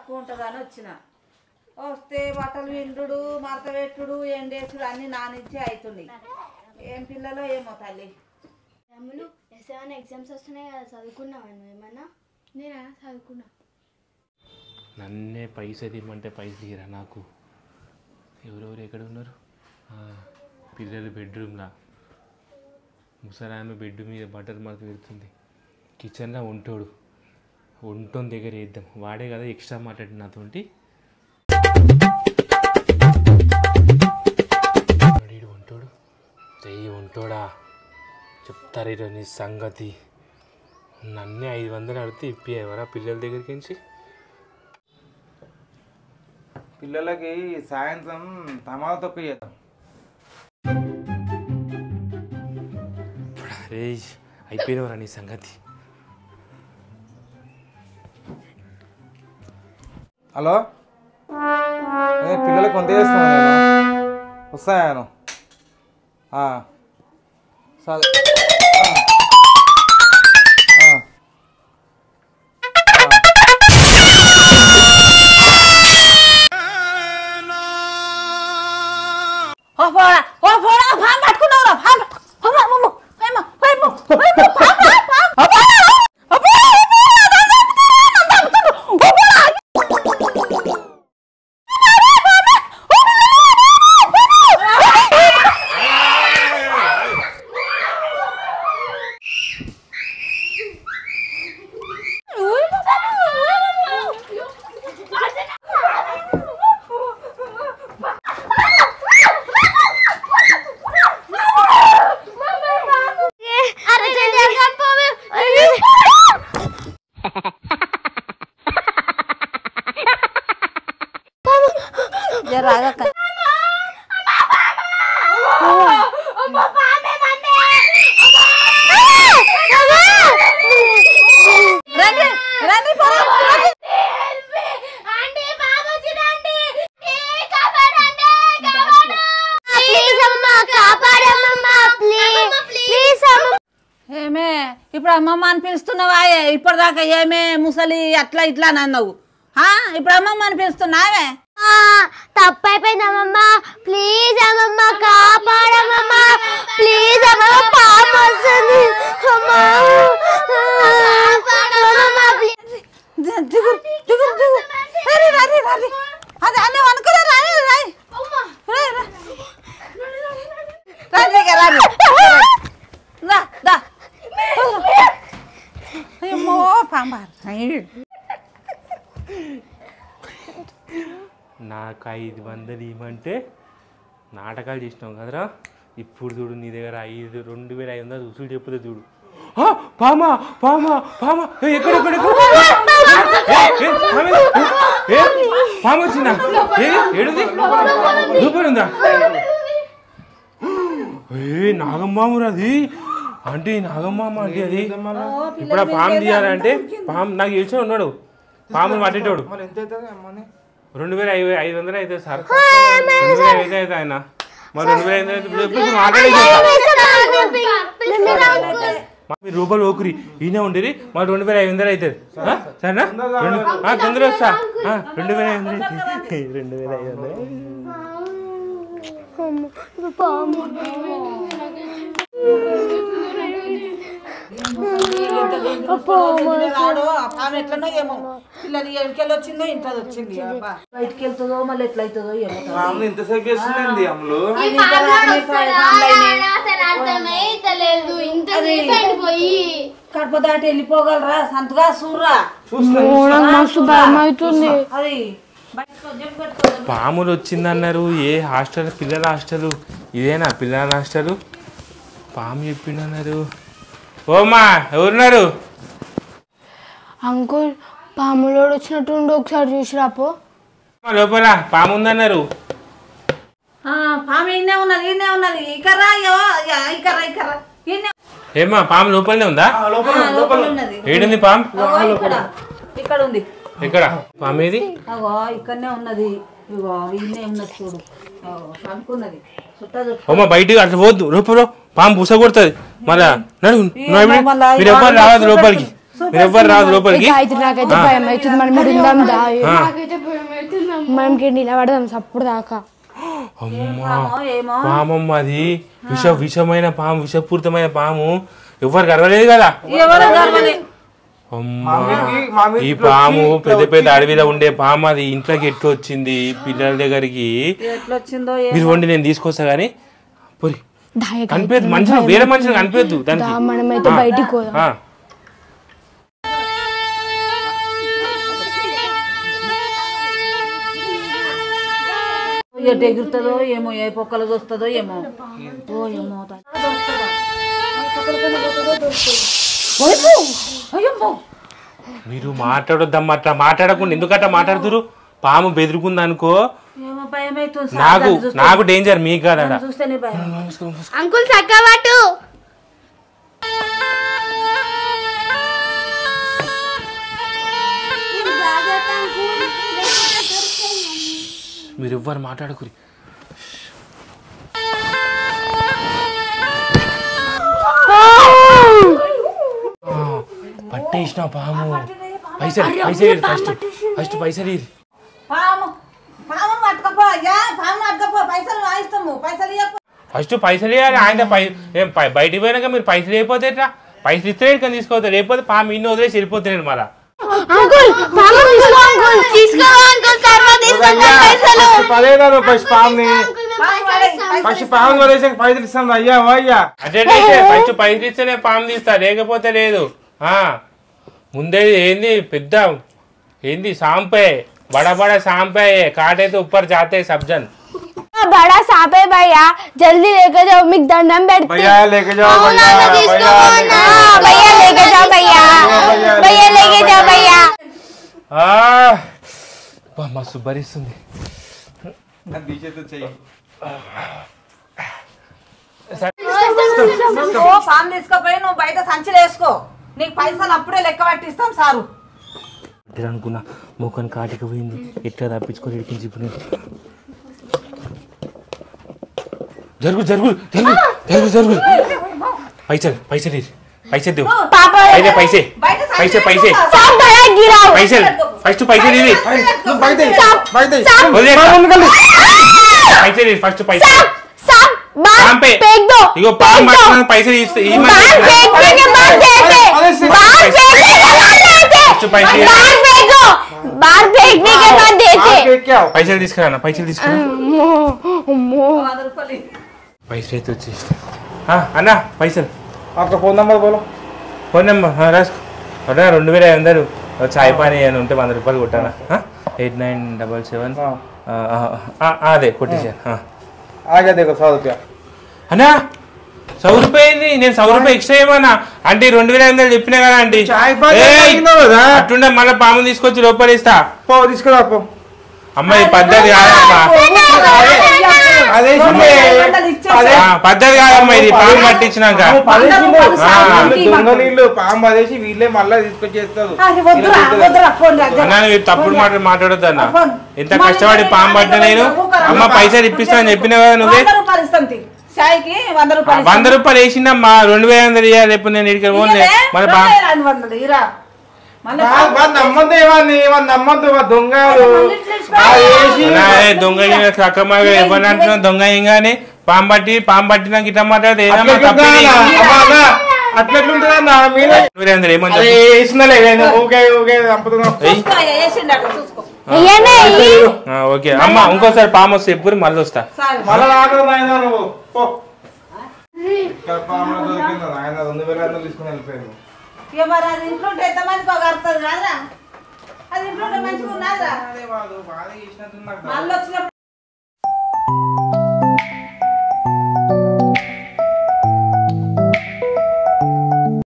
తక్కువ ఉంటుందని వచ్చిన. వస్తే బట్టలు విండు మరత పెట్టుడు ఎండేసుడు అన్నీ నానిచ్చే అవుతున్నాయి. ఏం పిల్లలో ఏమో తల్లి. ఎగ్జామ్స్ వస్తున్నాయి కదా, చదువుకున్నావా ఏమన్నా? నేనా చదువుకున్నా. నన్నే పైసలు ఇవ్వమంటే పైసలు ఇరా నాకు. ఎవరెవరు ఎక్కడ ఉన్నారు? పిల్లలు బెడ్రూమ్లా, ముసలామె బెడ్ మీద బట్టలు మరత పెడుతుంది. కిచెన్లో వంటోని దగ్గర వేద్దాం. వాడే కదా ఎక్స్ట్రా మాట్లాడి నాతోటి. వంటోడా చెప్తారు ఈరోజు నీ సంగతి. నన్నే 500 అడిగితే ఇప్పివరా పిల్లల దగ్గరికి నుంచి. పిల్లలకి సాయంత్రం టమాటా తొక్కు చేద్దాం. అరే అయిపోయినవరా నీ సంగతి. హలో, పిల్లలకి కొంత చేస్తాను నేను. వస్తాను సరే. ఏమే ఇప్పుడు అమ్మమ్మ అని పిలుస్తున్నావా? ఇప్పటిదాకా ఏమే ముసలి అట్లా ఇట్లా అని అన్నావు. ఇప్పుడు అమ్మమ్మ అని పిలుస్తున్నావే? తప్పైపోయింది అమ్మమ్మ, ప్లీజ్ అమ్మమ్మ కాపాడమ్మమ్మ, ప్లీజ్ అమ్మమ్మ, పాపం వస్తుంది అమ్మా. అది అన్నీ అనుకున్నా ఏమో పాంబా. నాకు 500 ఇవ్వమంటే నాటకాలు చేసినావు కదరా. ఇప్పుడు చూడు నీ దగ్గర 2500 ఉసులు చెప్పుదే చూడు. పామా పామా పామా ఎక్కడెక్కడ పాము వచ్చిందా? ఏడుంది? రూపాయలు ఉందా? నాగమ్మామురా అది. అంటే నాగమ్మ అంటే అది. ఇప్పుడు ఆ పాము తీయాలంటే పాము నాకు తెలిసిన ఉన్నాడు పాముని పట్టేటోడు. 2500 అవుతుంది సార్. 2500 అవుతుంది ఆయన. మరి 2500 మాట్లాడేది మీరు రూపాయలు ఓకురి ఈయన ఉండేది. మరి 2500 అవుతుంది సరేనా? తొందరగా వస్తా. 2500 2500. ఎట్లనో ఏమో పిల్లలు ఎక్కడికెళ్ళి వచ్చిందో ఇంట్లో వచ్చింది. బయటికి వెళ్తుందో మళ్ళీ ఎట్లయితుందో ఏమో. ఇంతసేపు చేస్తుంది అమ్ములు. కడప దాటి వెళ్ళిపోగలరా సంతగా చూడరా. అది పాములు వచ్చిందన్నారు. ఏ హాస్టల్? పిల్లల హాస్టల్ ఇదేనా? పిల్లల హాస్టల్ పాము చెప్పిండన్నారు. ఓమా ఎవరున్నారు? అంకుల్ పాములోడు వచ్చినట్టు ఒకసారి చూసిరాపో. లోపల పాము ఉందన్నారు. పాము ఇన్నే ఉన్నది, ఇన్నే ఉన్నది. ఇకరా ఇకరా ఇకరా. ఏమా పాము లోపలనే ఉందా? ఏడుంది పాము? ఇక్కడ ఉంది. ఎక్కడ పాము? ఏది? అగో ఇక్కడనే ఉన్నది. ఇగో ఇన్నే ఉన్నది చూడు. అనుకున్నది అమ్మ బయటికి అట్లా పోద్దు. లోపల పాము బుస కొడుతుంది. మళ్ళా మీరు ఎవరు రావద్దు లోపలికి. మీరు ఎవ్వరు రాదు లోపలికి. నాకైతే భయం అవుతుంది. మనం ఉందాం దా. మనకి నిలబడదాం సప్పుడు దాకా. పామమ్మ అది విషమైన పాము, విషపూరితమైన పాము. ఎవరు గర్వలేదు కదా. ఈ పాము పెద్ద పెద్ద అడవిలో ఉండే పాము. అది ఇంట్లోకి ఎట్లా వచ్చింది పిల్లల దగ్గరికి? మీరు వండి నేను తీసుకొస్తా గానీ కనిపించదు. మనుషులు వేరే మనుషులు కనిపించదు దానికి. మనమైతే బయటికి పోదాం. ఎగురుతుందో ఏమో, ఏ పొక్కలు వస్తుందో ఏమో. మీరు మాట్లాడొద్దమ్మా, అట్లా మాట్లాడకుండా. ఎందుకట్లా మాట్లాడుతురు? పాము బెదురుకుంది అనుకో, నాకు డేంజర్, మీకు కాదా. అంకుల్ చక్కబాటు. మీరు ఎవ్వరు మాట్లాడకురి. పట్టేసిన పాము. పైసలు ఫస్ట్ పైసలు ఫస్ట్ పైసలు ఇవ్వాలి. ఆయన బయటికి పోయినాక మీరు పైసలు అయిపోతే ఎట్లా? పైసలు ఇస్తే ఇక్కడ తీసుకోవద్దు. లేకపోతే పాము ఇన్ని వదిలేసి వెళ్ళిపోతున్నాడు. మళ్ళా ఫస్ట్ పైసలు ఇస్తేనే పాము తీస్తా, లేకపోతే లేదు. ముందే ఏంది పెద్ద ఏంది सांपे बड़ा बड़ा सांप है, काटे तो ऊपर जाते सब्जन। बड़ा सांप है भैया, जल्दी लेके जाओ, मिक दंडम बैठते भैया लेके जाओ, भैया लेके जाओ भैया, भैया लेके जाओ भैया। मस्त भरिస్తుంది. दीजिए तो चाहिए। పాము తీసుకుపోయి నువ్వు బయట సంచిలో వేసుకో, నీకు పైసలు అప్పుడే లెక్క పట్టిస్తాం సారు. అనుకున్నా మోకన్ కాటికి పోయింది, ఎట్లా తప్పించుకొని ఇడికించి ఇప్పుడు జరుగు జరుగు జరుగు జరుగు జరుగు. పైసలు పైసలు पैसे दो, पहले पैसे पैसे पैसे पैसे फर्स्ट पैसे दे पैसे फर्स्ट पैसे पाम पे इगो पाम मारना पैसे ई मत पैसे बाहर फेंकने के बाद देते क्या पैसे తీసుకురానా पैसे తీసుకురా पैसे तो चीज। हाँ अन्ना पैसे आपका फोन नंबर बोलो। फोन नंबर हाँ रास्को अरे 2500 चाय पानी అని ఉంటే 100 రూపాయలు కొట్టానా 8977 అదే కొట్టేసాను आ गया देखो 100 रुपया అన్నా 100 రూపాయలు నేను 100 రూపాయలు ఎక్స్ట్రా ఇవ్వనా అంటే 2500 చెప్పినా కదా ఆంటీ చాయ్ పానీ తాగినావు కదా అట్టుండే మళ్ళీ పాము తీసుకొచ్చి లోపల ఇస్తా పో తీసుకురా పో అమ్మాయి పద్ధతి కాదమ్మా పద్ధతి కాదమ్మా ఇది పాము పట్టించినాక దొంగలీళ్ళు పాము పదేసి వీళ్ళే మళ్ళీ తీసుకొచ్చేస్తారు అన్నా మీరు తప్పుడు మాట్లాడొద్దు అన్న ఎంత కష్టపడి పాము పట్టిన నేను అమ్మ పైసలు ఇప్పిస్తా అని చెప్పినా కదా నువ్వే 100 రూపాయలు వేసిందమ్మా 2500 ఇవ్వాలి రేపు నేను ఇక్కడికి పోలే మన దొంగ ఎవరంటున్నా దొంగ ఏంగానే పాము పట్టినా గిట్ట మాట్లాడితే ఓకే అమ్మ ఇంకోసారి పాము వస్తే ఎప్పుడు మళ్ళీ వస్తా తీసుకుని వెళ్ళిపోయారు అది ఇంట్లో ఎంతమందికి ఒక అర్థం కాదురా అది ఇంట్లో మంచిగా ఉన్నదా మళ్ళీ వచ్చినప్పుడు